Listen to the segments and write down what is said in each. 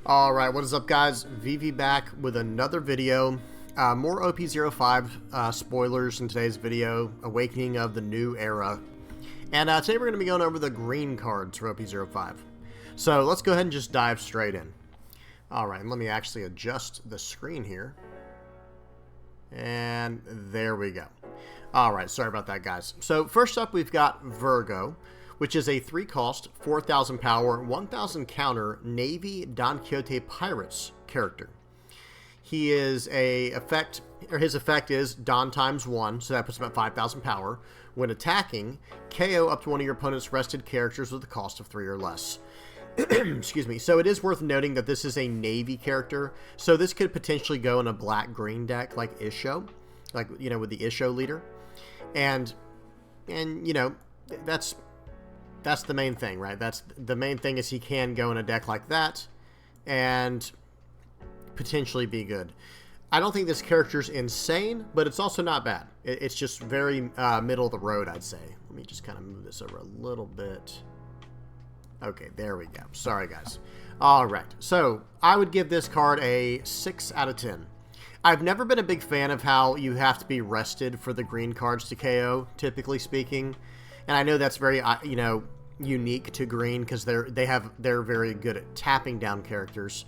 Alright, what is up guys? VV back with another video. More OP-05 spoilers in today's video, Awakening of the New Era. And today we're going to be going over the green cards for OP-05. So let's go ahead and just dive straight in. Alright, let me actually adjust the screen here. And there we go. Alright, sorry about that guys. So first up we've got Virgo, which is a 3-cost, 4,000 power, 1,000 counter Navy Don Quixote Pirates character. He is his effect is Don ×1, so that puts him at 5,000 power. When attacking, KO up to one of your opponent's rested characters with a cost of 3 or less. Excuse me. So it is worth noting that this is a Navy character, so this could potentially go in a black-green deck like Isho, like, you know, with the Isho leader. And you know, that's the main thing, right? That's the main thing, is he can go in a deck like that and potentially be good. I don't think this character's insane, but it's also not bad. It's just very middle of the road, I'd say. Let me just kind of move this over a little bit. Okay, there we go. Sorry, guys. All right, so I would give this card a 6 out of 10. I've never been a big fan of how you have to be rested for the green cards to KO, typically speaking. And I know that's very, you know, unique to green because they're very good at tapping down characters.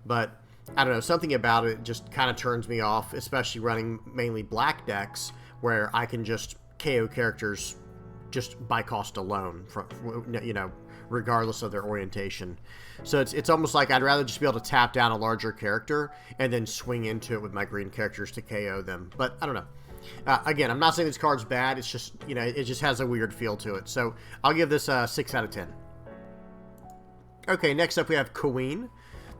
But I don't know, something about it just kind of turns me off, especially running mainly black decks where I can just KO characters just by cost alone, from, you know, regardless of their orientation. So it's almost like I'd rather just be able to tap down a larger character and then swing into it with my green characters to KO them. But I don't know. Again, I'm not saying this card's bad. It's just, you know, it just has a weird feel to it. So I'll give this a 6 out of 10. Okay, next up we have Queen.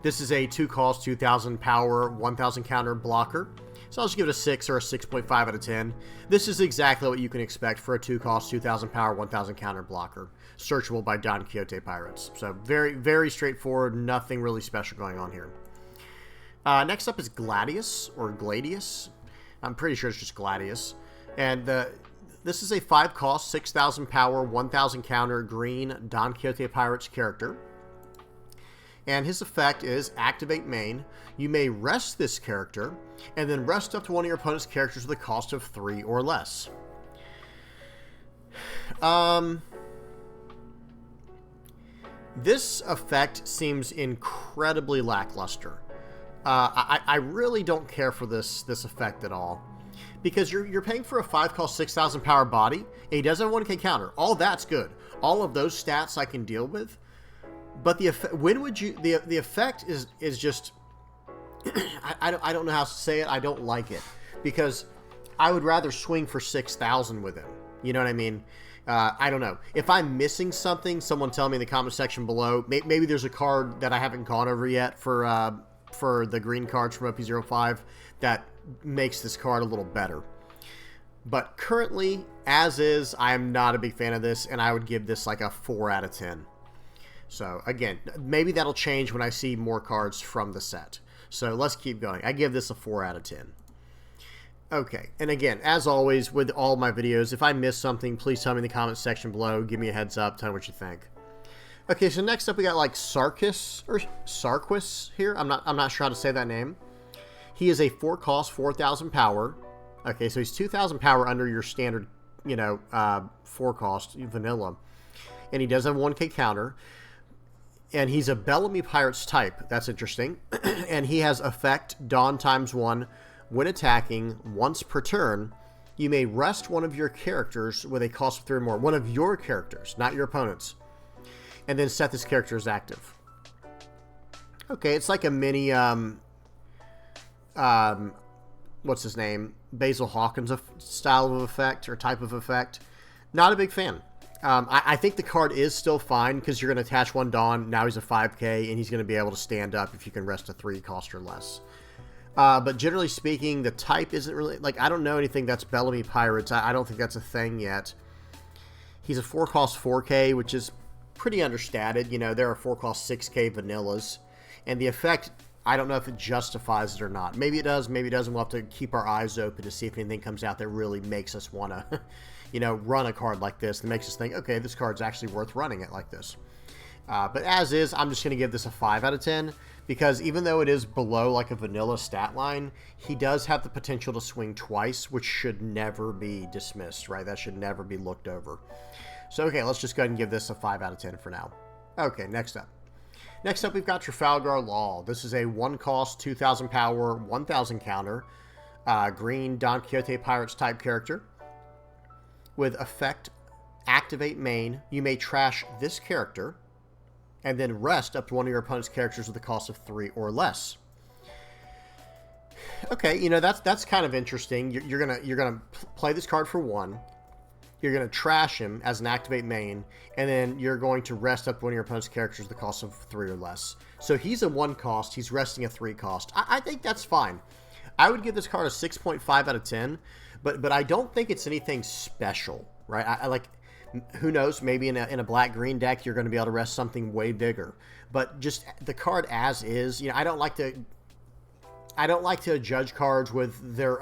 This is a 2-cost, 2,000 power, 1,000 counter blocker. So I'll just give it a 6 or a 6.5 out of 10. This is exactly what you can expect for a 2-cost, 2,000 power, 1,000 counter blocker. Searchable by Don Quixote Pirates. So very, very straightforward. Nothing really special going on here. Next up is Gladius, or Gladius. I'm pretty sure it's just Gladius. And this is a 5-cost, 6,000 power, 1,000 counter green Don Quixote Pirates character. And his effect is Activate Main. You may rest this character, and then rest up to one of your opponent's characters with a cost of 3 or less. This effect seems incredibly lackluster. I really don't care for this effect at all, because you're paying for a 5-cost 6,000 power body, and he does have 1k counter. All that's good. All of those stats I can deal with, but the effect is just I don't know how to say it. I don't like it, because I would rather swing for 6,000 with him. You know what I mean? I don't know. If I'm missing something, someone tell me in the comment section below. Maybe there's a card that I haven't gone over yet for the green cards from OP-05 that makes this card a little better. But currently, as is, I am not a big fan of this, and I would give this like a 4 out of 10. So again, maybe that'll change when I see more cards from the set. So let's keep going. I give this a 4 out of 10. Okay, and again, as always with all my videos, if I miss something, please tell me in the comment section below. Give me a heads up, tell me what you think. Okay, so next up we got like Sarquiss or Sarquiss here. I'm not sure how to say that name. He is a 4-cost, 4,000 power. Okay, so he's 2,000 power under your standard, you know, 4-cost vanilla, and he does have 1k counter. And he's a Bellamy Pirates type. That's interesting. And he has effect Don ×1. When attacking, once per turn, you may rest one of your characters with a cost of 3 or more. One of your characters, not your opponent's. And then set this character as active. Okay, it's like a mini, what's his name? Basil Hawkins style of effect, or type of effect. Not a big fan. I think the card is still fine, because you're going to attach one Dawn. Now he's a 5k, and he's going to be able to stand up if you can rest a 3-cost or less. But generally speaking, the type isn't really, like, I don't know anything that's Bellamy Pirates. I don't think that's a thing yet. He's a 4-cost 4k, which is pretty understated. You know, there are 4-cost 6k vanillas. And the effect, I don't know if it justifies it or not. Maybe it does, maybe it doesn't. We'll have to keep our eyes open to see if anything comes out that really makes us want to, you know, run a card like this and makes us think, okay, this card's actually worth running it like this. But as is, I'm just going to give this a 5 out of 10 because even though it is below like a vanilla stat line, he does have the potential to swing twice, which should never be dismissed, right? That should never be looked over. So, okay, let's just go ahead and give this a 5 out of 10 for now. Okay, next up. Next up, we've got Trafalgar Law. This is a 1 cost, 2,000 power, 1,000 counter, green Don Quixote Pirates type character. With effect, activate main, you may trash this character and then rest up to one of your opponent's characters with a cost of 3 or less. Okay, you know, that's kind of interesting. You're gonna play this card for 1. You're going to trash him as an activate main, and then you're going to rest up one of your opponent's characters with a cost of 3 or less. So he's a 1 cost. He's resting a 3 cost. I think that's fine. I would give this card a 6.5 out of 10, but I don't think it's anything special, right? I like, who knows? Maybe in a black-green deck, you're going to be able to rest something way bigger. But just the card as is, you know, I don't like to judge cards with their,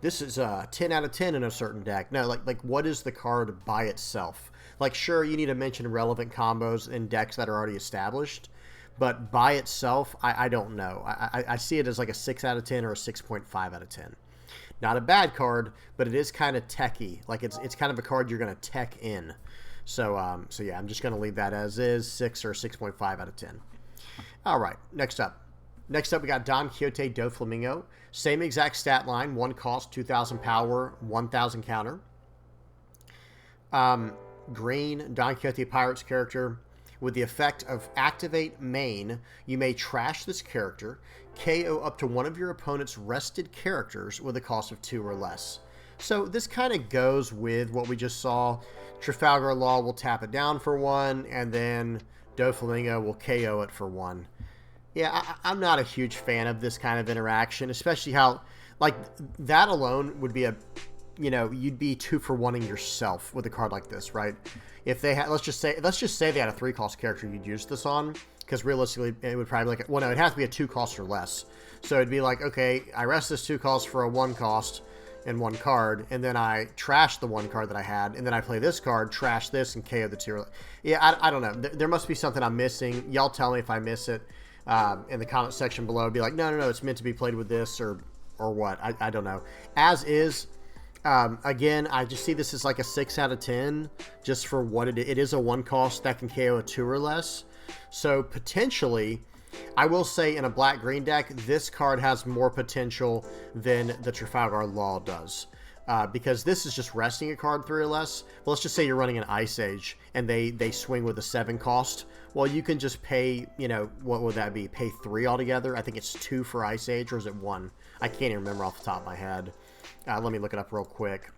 this is a 10 out of 10 in a certain deck. No, like what is the card by itself? Like, sure, you need to mention relevant combos in decks that are already established, but by itself, I don't know. I see it as like a 6 out of 10 or a 6.5 out of 10. Not a bad card, but it is kind of techy. Like, it's kind of a card you're going to tech in. So yeah, I'm just going to leave that as is, 6 or 6.5 out of 10. All right, next up. Next up, we got Don Quixote Doflamingo. Same exact stat line, 1 cost, 2,000 power, 1,000 counter. Green, Don Quixote Pirates character. With the effect of activate main, you may trash this character, KO up to one of your opponent's rested characters with a cost of 2 or less. So this kind of goes with what we just saw. Trafalgar Law will tap it down for 1, and then Doflamingo will KO it for 1. Yeah, I'm not a huge fan of this kind of interaction, especially how, like, that alone would be you'd be 2 for 1ing yourself with a card like this, right? If they had, let's just say they had a 3 cost character you'd use this on, because realistically it would probably it'd have to be a 2 cost or less. So it'd be like, okay, I rest this 2 cost for a 1 cost and 1 card, and then I trash the 1 card that I had, and then I play this card, trash this, and KO the 2. Yeah, I don't know. There must be something I'm missing. Y'all tell me if I miss it. In the comment section below, be like, no, it's meant to be played with this or what. I don't know. As is, again, I just see this as like a 6 out of 10 just for what it is. It is a 1 cost that can KO a 2 or less. So potentially, I will say in a black-green deck, this card has more potential than the Trafalgar Law does. Because this is just resting a card 3 or less. Well, let's just say you're running an Ice Age and they swing with a 7 cost. Well, you can just pay, what would that be? Pay 3 altogether? I think it's 2 for Ice Age, or is it 1? I can't even remember off the top of my head. Let me look it up real quick.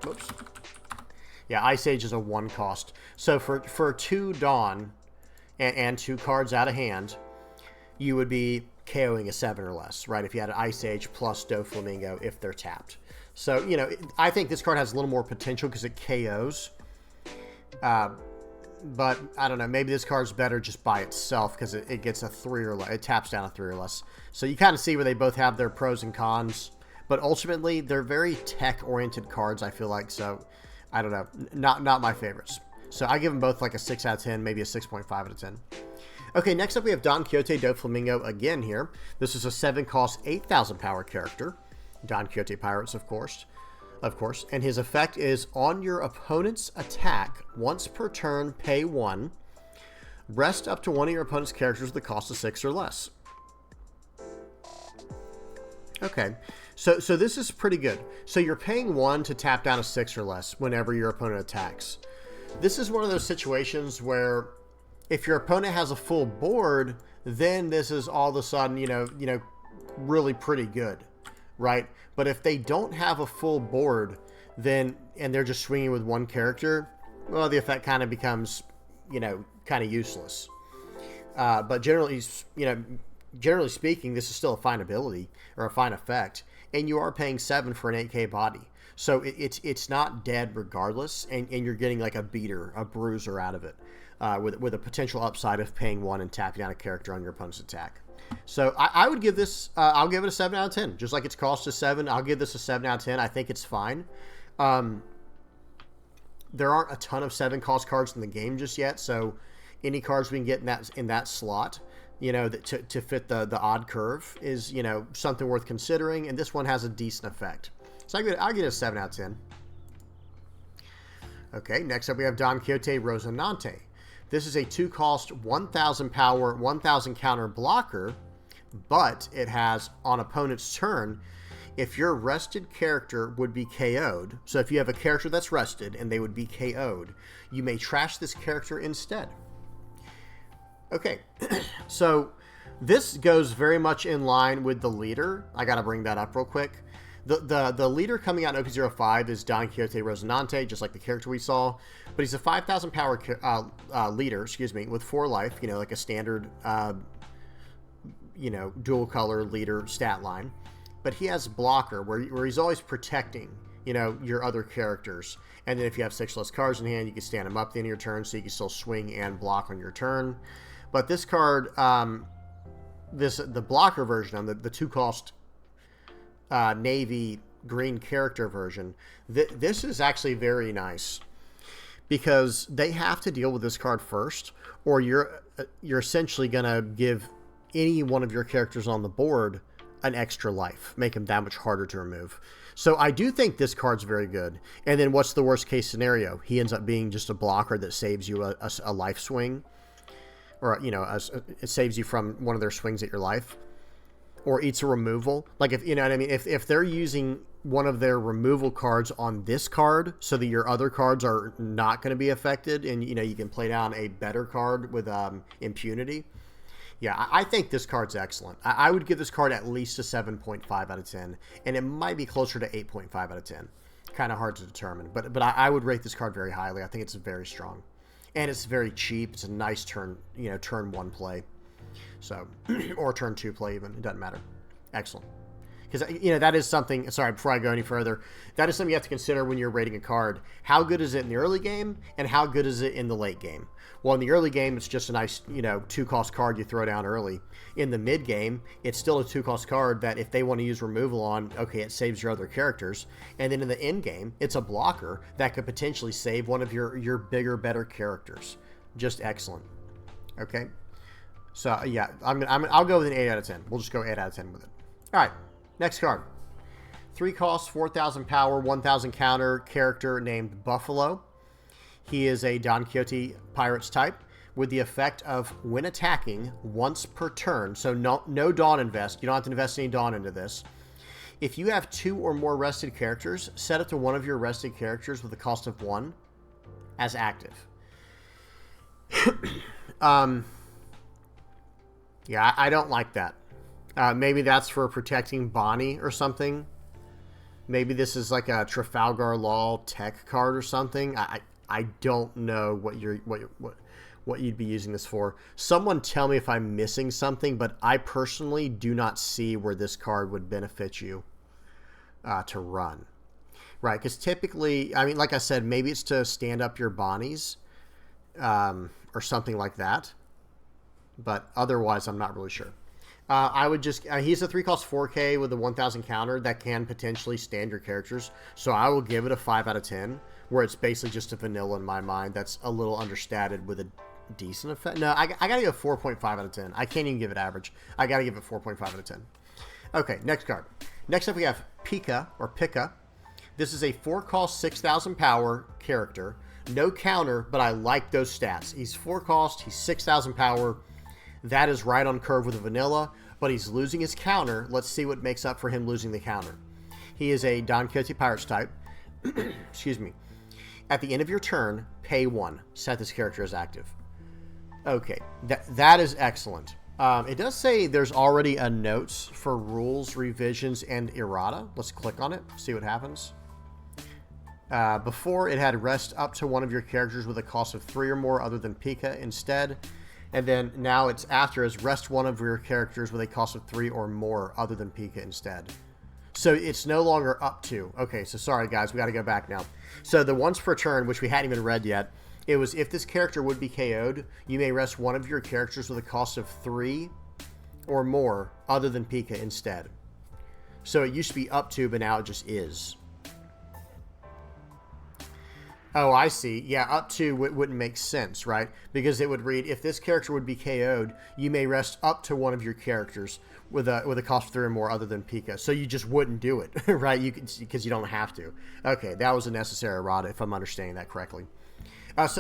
Oops. Yeah, Ice Age is a 1 cost. So for 2 Dawn and 2 cards out of hand, you would be KOing a 7 or less, right? If you had an Ice Age plus Doflamingo if they're tapped. So, I think this card has a little more potential because it KOs. But I don't know, maybe this card's better just by itself because it gets a 3 or less. It taps down a 3 or less. So you kind of see where they both have their pros and cons. But ultimately, they're very tech-oriented cards, I feel like. So, I don't know. Not my favorites. So I give them both like a 6 out of 10, maybe a 6.5 out of 10. Okay, next up we have Don Quixote Doflamingo again here. This is a 7 cost, 8,000 power character. Don Quixote Pirates, of course. And his effect is on your opponent's attack, once per turn, pay 1. Rest up to one of your opponent's characters with a cost of 6 or less. Okay, so this is pretty good. So you're paying 1 to tap down a 6 or less whenever your opponent attacks. This is one of those situations where if your opponent has a full board, then this is all of a sudden, really pretty good, right? But if they don't have a full board, then, and they're just swinging with 1 character, well, the effect kind of becomes, kind of useless. But generally speaking, this is still a fine ability or a fine effect, and you are paying 7 for an 8K body. So it's not dead regardless, and you're getting like a beater, a bruiser out of it, with a potential upside of paying 1 and tapping down a character on your opponent's attack. So I would give this, I'll give it a 7 out of 10. Just like its cost is 7, I'll give this a 7 out of 10. I think it's fine. There aren't a ton of 7 cost cards in the game just yet, so any cards we can get in that slot, you know, to fit the odd curve is, you know, something worth considering. And this one has a decent effect. So I'll get a 7 out of 10. Okay, next up we have Don Quixote Rosinante. This is a 2-cost, 1,000 power, 1,000 counter blocker, but it has, on opponent's turn, if your rested character would be KO'd, so if you have a character that's rested and they would be KO'd, you may trash this character instead. Okay, so this goes very much in line with the leader. I gotta bring that up real quick. The leader coming out in OP-05 is Don Quixote Rosinante, just like the character we saw, but he's a 5,000 power leader, with 4 life, you know, like a standard, you know, dual color leader stat line. But he has blocker where he's always protecting, you know, your other characters. And then if you have 6 less cards in hand, you can stand him up at the end of your turn, so you can still swing and block on your turn. But this card, the blocker version on the 2-cost navy green character version, this is actually very nice because they have to deal with this card first, or you're essentially gonna give any one of your characters on the board an extra life, make them that much harder to remove. So I do think this card's very good. And then what's the worst case scenario? He ends up being just a blocker that saves you a life swing, or, you know, it saves you from one of their swings at your life, or eats a removal. Like, if you know what I mean, if they're using one of their removal cards on this card so that your other cards are not going to be affected, and, you know, you can play down a better card with impunity. Yeah, I think this card's excellent. I would give this card at least a 7.5 out of 10, and it might be closer to 8.5 out of 10. Kind of hard to determine, but I would rate this card very highly. I think it's very strong, and it's very cheap. It's a nice turn 1 play, so or turn 2 play even. It doesn't matter. Excellent. Because, you know, that is something, sorry, before I go any further, that is something you have to consider when you're rating a card. How good is it in the early game, and how good is it in the late game? Well, in the early game, it's just a nice, you know, 2-cost card you throw down early. In the mid game, it's still a 2-cost card that if they want to use removal on, okay, it saves your other characters. And then in the end game, it's a blocker that could potentially save one of your bigger, better characters. Just excellent. Okay? So, yeah, I'll go with an 8 out of 10. We'll just go 8 out of 10 with it. All right. Next card. 3 costs, 4,000 power, 1,000 counter character named Buffalo. He is a Don Quixote Pirates type with the effect of, when attacking, once per turn, so no Dawn invest. You don't have to invest any Dawn into this. If you have 2 or more rested characters, set it to one of your rested characters with a cost of 1 as active. Yeah, I don't like that. Maybe that's for protecting Bonnie or something. Maybe this is like a Trafalgar Law tech card or something. I don't know what you'd be using this for. Someone tell me if I'm missing something, but I personally do not see where this card would benefit you to run. Right, because typically, I mean, like I said, maybe it's to stand up your Bonnies or something like that. But otherwise, I'm not really sure. I would just, he's a 3-cost 4K with a 1,000 counter that can potentially stand your characters. So I will give it a 5 out of 10, where it's basically just a vanilla in my mind that's a little understated with a decent effect. No, I got to give 4.5 out of 10. I can't even give it average. I got to give it 4.5 out of 10. Okay, next card. Next up we have Pica, or Pica. This is a 4-cost 6,000 power character. No counter, but I like those stats. He's 4 cost, he's 6,000 power. That is right on curve with a vanilla, but he's losing his counter. Let's see what makes up for him losing the counter. He is a Don Quixote Pirates type. Excuse me. At the end of your turn, pay 1. Set this character as active. Okay, that is excellent. It does say there's already a notes for rules, revisions, and errata. Let's click on it, see what happens. Before, it had rest up to one of your characters with a cost of 3 or more other than Pica instead. And then now it's after is rest one of your characters with a cost of 3 or more other than Pica instead. So it's no longer up to. Okay, so sorry guys, we got to go back now. So the once per turn, which we hadn't even read yet, it was if this character would be KO'd, you may rest one of your characters with a cost of 3 or more other than Pica instead. So it used to be up to, but now it just is. Oh, I see. Yeah, up to wouldn't make sense, right? Because it would read, if this character would be KO'd, you may rest up to one of your characters with a cost of 3 or more other than Pica. So you just wouldn't do it, right? Because you don't have to. Okay, that was a necessary errata, if I'm understanding that correctly.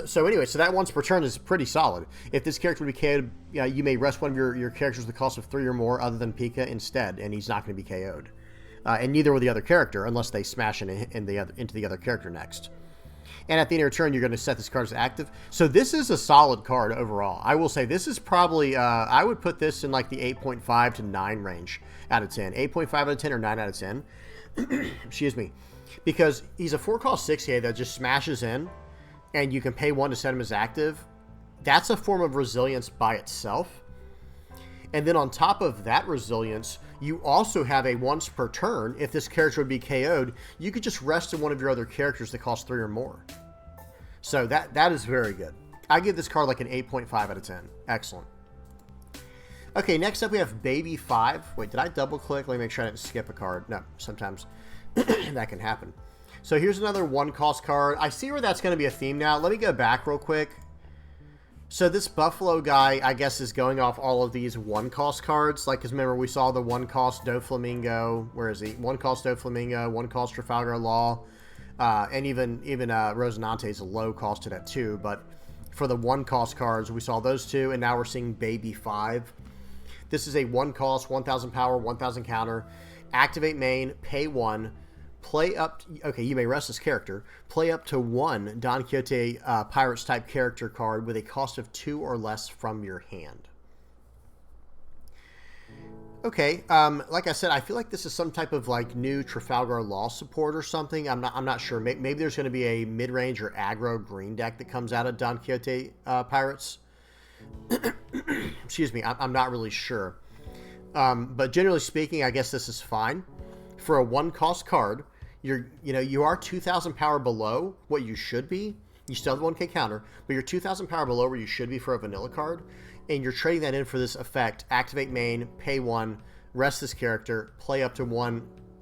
So anyway, so that once per turn is pretty solid. If this character would be KO'd, you may rest one of your characters with a cost of 3 or more other than Pica instead, and he's not going to be KO'd. And neither will the other character, unless they smash into the other character next. And at the end of your turn, you're going to set this card as active. So this is a solid card overall. I will say this is probably, I would put this in like the 8.5 to 9 range out of 10. 8.5 out of 10 or 9 out of 10. Excuse me. Because he's a 4-cost 6-8 that just smashes in, and you can pay 1 to set him as active. That's a form of resilience by itself. And then on top of that resilience, you also have a once per turn. If this character would be KO'd, you could just rest in one of your other characters that cost 3 or more. So that is very good. I give this card like an 8.5 out of 10. Excellent. Okay, next up we have Baby 5. Wait, did I double click? Let me make sure I didn't skip a card. No, sometimes that can happen. So here's another 1-cost card. I see where that's going to be a theme now. Let me go back real quick. So this Buffalo guy, I guess, is going off all of these 1-cost cards. Like, because remember, we saw the 1-cost Doflamingo. Where is he? 1-cost Doflamingo, 1-cost Trafalgar Law. And even Rosinante is low costed at 2. But for the 1-cost cards, we saw those 2. And now we're seeing Baby 5. This is a 1-cost, 1,000 power, 1,000 counter. Activate main, pay 1. Play up... Okay, you may rest this character. Play up to 1 Don Quixote Pirates-type character card with a cost of 2 or less from your hand. Okay, like I said, I feel like this is some type of like new Trafalgar Law support or something. I'm not sure. Maybe there's going to be a mid-range or aggro green deck that comes out of Don Quixote Pirates. Excuse me, I'm not really sure. But generally speaking, I guess this is fine. For a 1-cost card, you are 2,000 power below what you should be. You still have 1k counter, but you're 2,000 power below where you should be for a vanilla card, and you're trading that in for this effect. Activate main, pay 1, rest this character, play up to 1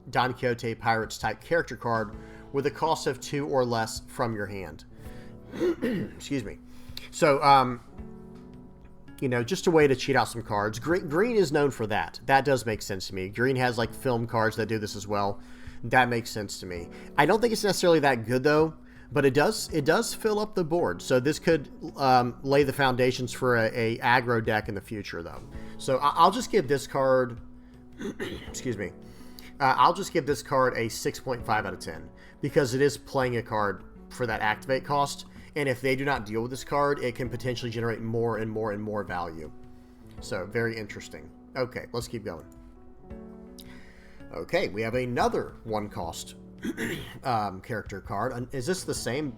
Don Quixote Pirates type character card with a cost of 2 or less from your hand. Excuse me. So, just a way to cheat out some cards. Green is known for that. That does make sense to me. Green has like film cards that do this as well. That makes sense to me. I don't think it's necessarily that good though, but it does fill up the board. So this could lay the foundations for a aggro deck in the future though. So I'll just give this card, excuse me, I'll just give this card a 6.5 out of 10 because it is playing a card for that activate cost. And if they do not deal with this card, it can potentially generate more and more and more value. So, very interesting. Okay, let's keep going. Okay, we have another 1-cost character card. Is this the same?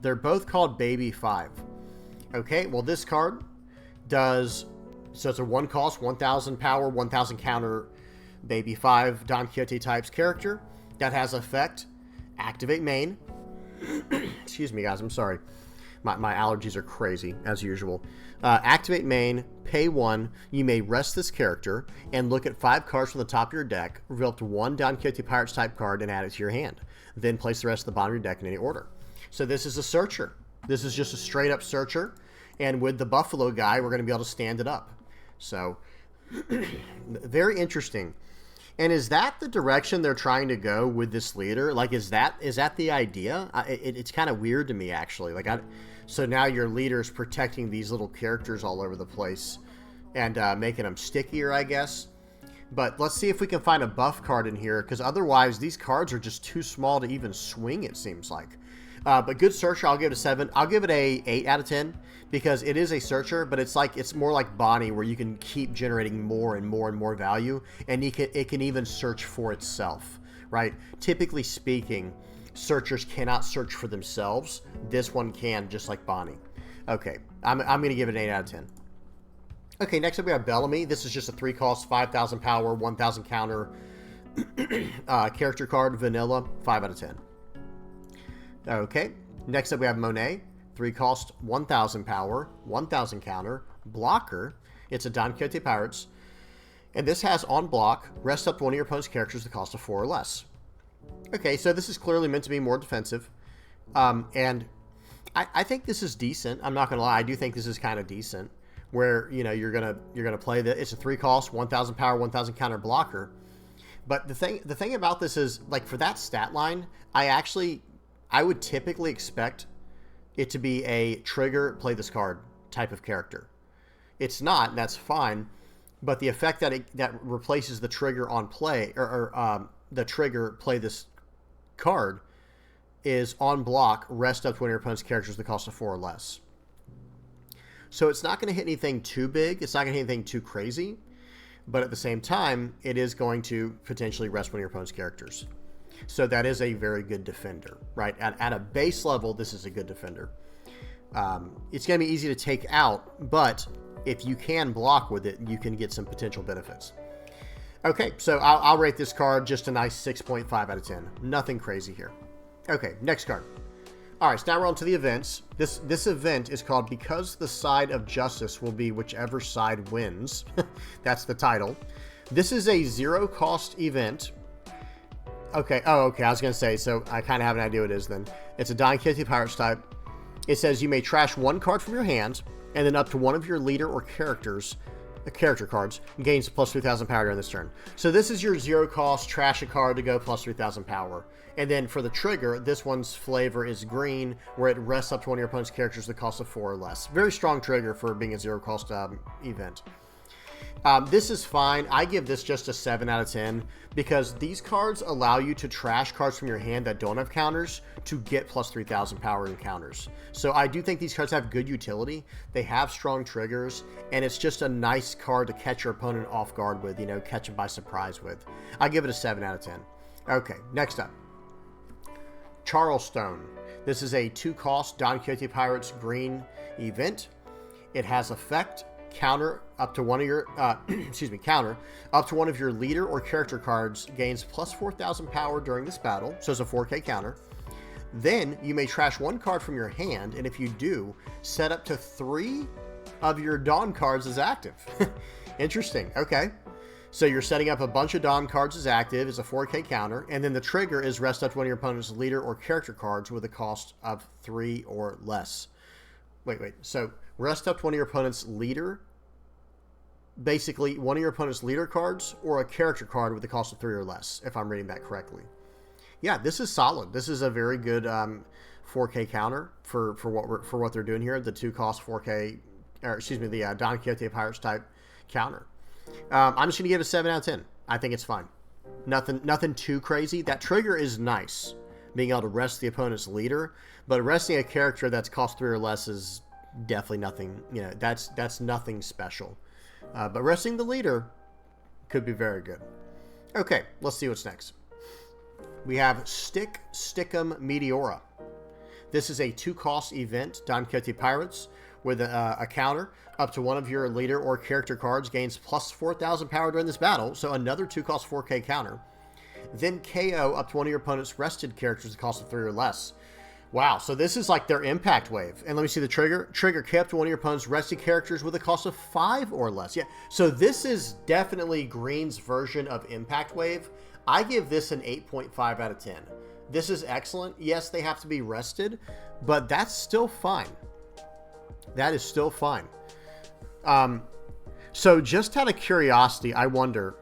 They're both called Baby 5. Okay, well this card does... So it's a 1-cost, 1,000 power, 1,000 counter Baby 5 Don Quixote types character. That has effect. Activate main. Excuse me, guys. I'm sorry. My allergies are crazy, as usual. Activate main, pay 1. You may rest this character and look at 5 cards from the top of your deck, reveal up to 1 Don Quixote Pirates type card, and add it to your hand. Then place the rest of the bottom of your deck in any order. So this is a searcher. This is just a straight up searcher. And with the Buffalo guy, we're going to be able to stand it up. So, very interesting. And is that the direction they're trying to go with this leader? Like, is that the idea? It's kind of weird to me, actually. So now your leader's protecting these little characters all over the place and making them stickier, I guess. But let's see if we can find a buff card in here, because otherwise these cards are just too small to even swing, it seems like. But good searcher, I'll give it a 7. I'll give it a 8 out of 10 because it is a searcher, but it's more like Bonnie, where you can keep generating more and more and more value, and it can even search for itself, right? Typically speaking, searchers cannot search for themselves. This one can, just like Bonnie. Okay, I'm going to give it an 8 out of 10. Okay, next up we have Bellamy. This is just a 3-cost, 5,000 power, 1,000 counter character card, vanilla, 5 out of 10. Okay, next up we have Monet, 3-cost, 1,000 power, 1,000 counter, blocker. It's a Don Quixote Pirates. And this has on block, rest up to one of your opponent's characters at the cost of 4 or less. Okay, so this is clearly meant to be more defensive. And I think this is decent. I'm not gonna lie. I do think this is kind of decent. Where you're gonna play it's a 3 cost, 1,000 power, 1,000 counter blocker. But the thing about this is, like, for that stat line, I would typically expect it to be a trigger, play this card type of character. It's not, and that's fine. But the effect that replaces the trigger on play, or the trigger, play this card, is on block, rest up to one of your opponent's characters the cost of 4 or less. So it's not going to hit anything too big. It's not going to hit anything too crazy. But at the same time, it is going to potentially rest one of your opponent's characters. So that is a very good defender, right? At a base level, this is a good defender. It's going to be easy to take out, but if you can block with it, you can get some potential benefits. Okay, so I'll rate this card just a nice 6.5 out of 10. Nothing crazy here. Okay, next card. All right, so now we're on to the events. This event is called Because the Side of Justice Will Be Whichever Side Wins. That's the title. This is a 0 cost event. Okay, I was going to say, so I kind of have an idea what it is then. It's a Don Quixote Pirates type. It says you may trash 1 card from your hand, and then up to one of your leader or character cards gains plus 3,000 power during this turn. So this is your 0 cost, trash a card to go plus 3,000 power. And then for the trigger, this one's flavor is green, where it rests up to one of your opponent's characters the cost of 4 or less. Very strong trigger for being a 0 cost event. This is fine. I give this just a 7 out of 10 because these cards allow you to trash cards from your hand that don't have counters to get plus 3,000 power in counters. So I do think these cards have good utility. They have strong triggers, and it's just a nice card to catch your opponent off guard with, catch them by surprise with. I give it a 7 out of 10. Okay, next up. Charleston. This is a 2 cost Don Quixote Pirates green event. It has effect counter up to one of your counter up to one of your leader or character cards gains plus 4,000 power during this battle. So it's a 4K counter. Then you may trash 1 card from your hand, and if you do, set up to 3 of your Dawn cards as active. Interesting. Okay. So you're setting up a bunch of Dawn cards as active. It's a 4K counter. And then the trigger is rest up to one of your opponent's leader or character cards with a cost of 3 or less. Wait. So rest up to one of your opponent's leader. Basically, one of your opponent's leader cards or a character card with a cost of 3 or less, if I'm reading that correctly. Yeah, this is solid. This is a very good 4K counter for what they're doing here. The 2 cost 4K, the Don Quixote Pirates type counter. I'm just going to give it a 7 out of 10. I think it's fine. Nothing too crazy. That trigger is nice, being able to rest the opponent's leader, but resting a character that's cost 3 or less is definitely nothing. That's nothing special. But resting the leader could be very good. Okay, let's see what's next. We have Stickum Meteora. This is a 2 cost event, Don Quixote Pirates, with a counter up to one of your leader or character cards gains plus 4,000 power during this battle. So another 2 cost 4K counter. Then KO up to one of your opponent's rested characters at the cost of 3 or less. Wow, so this is like their impact wave. And let me see the trigger. Trigger KO up to one of your opponent's rested characters with a cost of 5 or less. Yeah, so this is definitely Green's version of impact wave. I give this an 8.5 out of 10. This is excellent. Yes, they have to be rested, but that's still fine. That is still fine. So just out of curiosity, I wonder.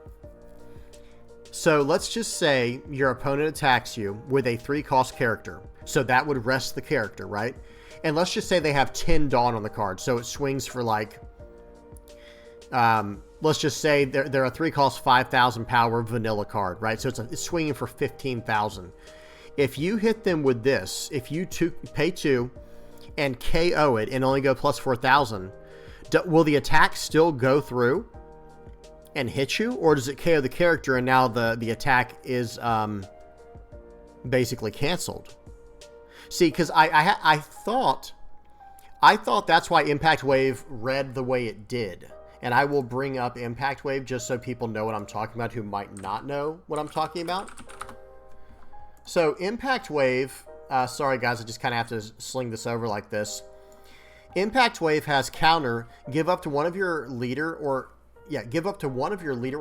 So let's just say your opponent attacks you with a 3 cost character. So that would rest the character, right? And let's just say they have 10 Dawn on the card. So it swings for like, let's just say they're a 3 cost 5,000 power vanilla card, right? So it's swinging for 15,000. If you hit them with this, if you pay 2 and KO it and only go plus 4,000, will the attack still go through and hit you, or does it KO the character and now the attack is basically canceled? See, because I thought that's why Impact Wave read the way it did, and I will bring up Impact Wave just so people know what I'm talking about who might not know what I'm talking about. So Impact Wave, sorry guys, I just kind of have to sling this over like this. Impact Wave has counter, give up to one of your leader or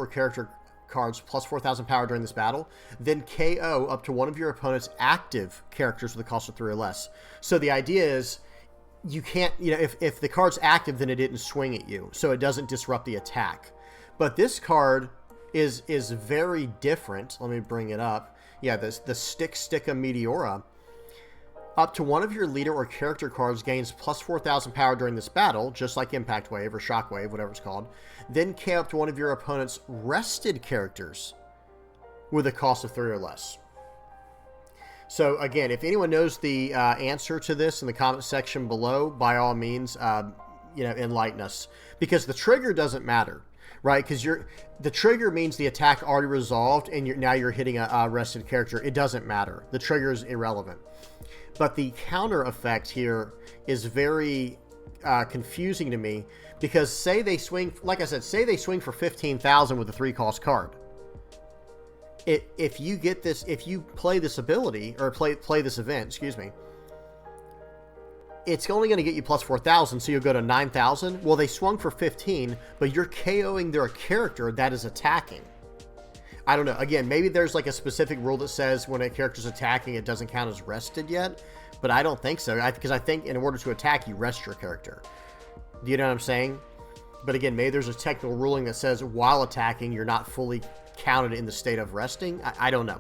character cards plus 4,000 power during this battle, then KO up to one of your opponent's active characters with a cost of 3 or less. So the idea is you can't, you know, if the card's active, then it didn't swing at you, so it doesn't disrupt the attack. But this card is very different. Let me bring it up. Yeah, the Sticka Meteora. Up to one of your leader or character cards gains plus 4,000 power during this battle, just like Impact Wave or Shock Wave, whatever it's called. Then KO up to one of your opponent's rested characters with a cost of 3 or less. So again, if anyone knows the answer to this in the comment section below, by all means, you know, enlighten us. Because the trigger doesn't matter, right? Because the trigger means the attack already resolved, and now you're hitting a rested character. It doesn't matter. The trigger is irrelevant. But the counter effect here is very confusing to me, because say they swing, like I said, say they swing for 15,000 with a 3-cost card. If you get this, if you play this ability, or play this event, excuse me, it's only going to get you plus 4,000, so you'll go to 9,000. Well, they swung for 15, but you're KOing their character that is attacking. I don't know. Again, maybe there's like a specific rule that says when a character's attacking, it doesn't count as rested yet, but I don't think so. Because I think in order to attack, you rest your character. Do you know what I'm saying? But again, maybe there's a technical ruling that says while attacking, you're not fully counted in the state of resting. I don't know.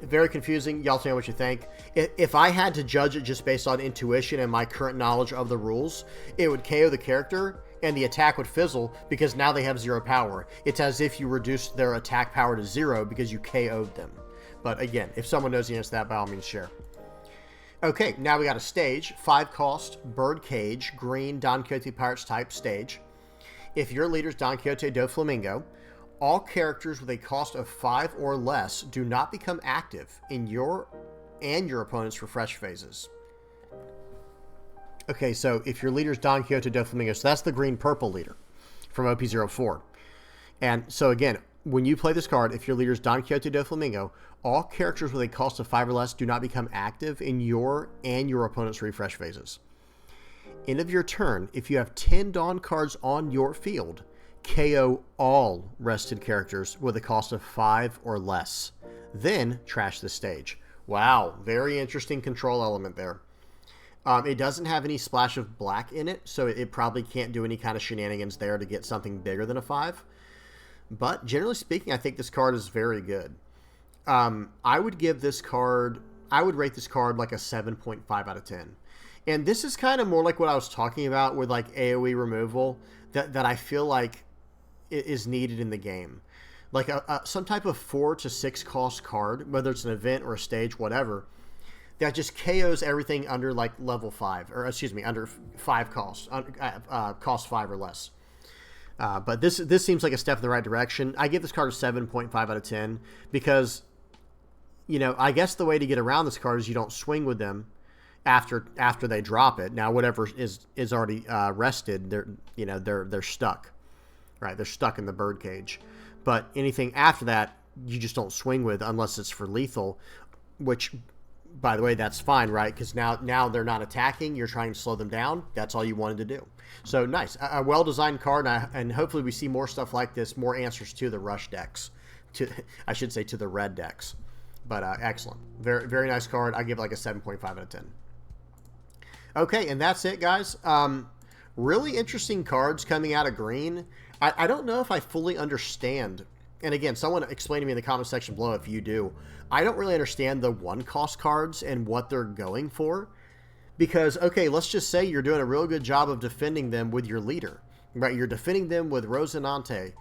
Very confusing. Y'all tell me what you think. If I had to judge it just based on intuition and my current knowledge of the rules, it would KO the character and the attack would fizzle because now they have 0 power. It's as if you reduced their attack power to 0 because you KO'd them. But again, if someone knows the answer to that, by all means share. Okay, now we got a stage. 5 cost, Bird Cage, green, Don Quixote Pirates type stage. If your leader's Don Quixote Doflamingo, all characters with a cost of 5 or less do not become active in your and your opponent's refresh phases. Okay, so if your leader's Don Quixote Doflamingo, so that's the green-purple leader from OP-04. And so again, when you play this card, if your leader's Don Quixote Doflamingo, all characters with a cost of 5 or less do not become active in your and your opponent's refresh phases. End of your turn, if you have 10 Dawn cards on your field, KO all rested characters with a cost of 5 or less. Then trash the stage. Wow, very interesting control element there. It doesn't have any splash of black in it, so it probably can't do any kind of shenanigans there to get something bigger than a 5. But generally speaking, I think this card is very good. I would rate this card like a 7.5 out of 10. And this is kind of more like what I was talking about with like AoE removal that I feel like is needed in the game. Like some type of 4 to 6 cost card, whether it's an event or a stage, whatever, that just KOs everything under like level 5, or excuse me, under 5 cost, cost 5 or less. But this seems like a step in the right direction. I give this card a 7.5 out of 10 because, you know, I guess the way to get around this card is you don't swing with them after they drop it. Now, whatever is already rested, they're stuck, right? They're stuck in the bird cage. But anything after that, you just don't swing with unless it's for lethal, which, by the way, that's fine, right? Because now they're not attacking. You're trying to slow them down. That's all you wanted to do. So nice, a well-designed card, and hopefully we see more stuff like this, more answers to the rush decks, I should say to the red decks. But excellent, very very nice card. I give it like a 7.5 out of 10. Okay, and that's it, guys. Really interesting cards coming out of green. I don't know if I fully understand. And again, someone explain to me in the comment section below if you do. I don't really understand the 1-cost cards and what they're going for. Because, okay, let's just say you're doing a real good job of defending them with your leader. Right? You're defending them with Rosinante.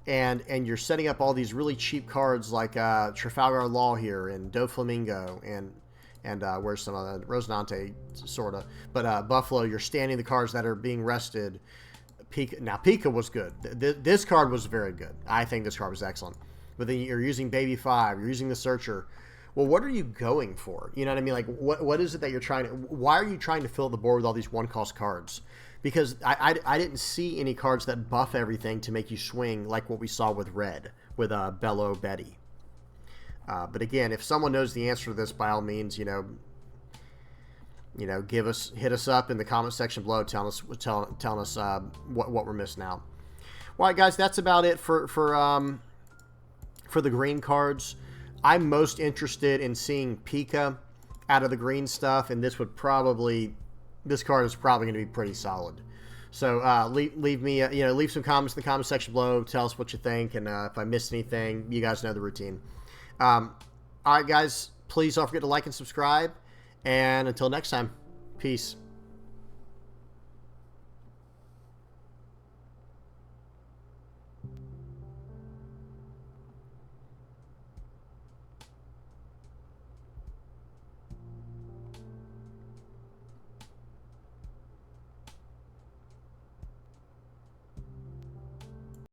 And you're setting up all these really cheap cards like Trafalgar Law here and Doflamingo and where's some other Rosinante, sort of. But Buffalo, you're standing the cards that are being rested. Pica. Now, Pica was good. This card was very good. I think this card was excellent. But then you're using Baby 5. You're using the Searcher. Well, what are you going for? You know what I mean? Like, what is it that you're trying to... Why are you trying to fill the board with all these 1-cost cards? Because I didn't see any cards that buff everything to make you swing like what we saw with red, with Bello Betty. But again, if someone knows the answer to this, by all means, hit us up in the comment section below, telling us what we're missing out. All right, guys, that's about it for for the green cards, I'm most interested in seeing Pica out of the green stuff, and this card is probably going to be pretty solid. So leave me, leave some comments in the comment section below. Tell us what you think, and if I missed anything, you guys know the routine. All right, guys, please don't forget to like and subscribe. And until next time, peace.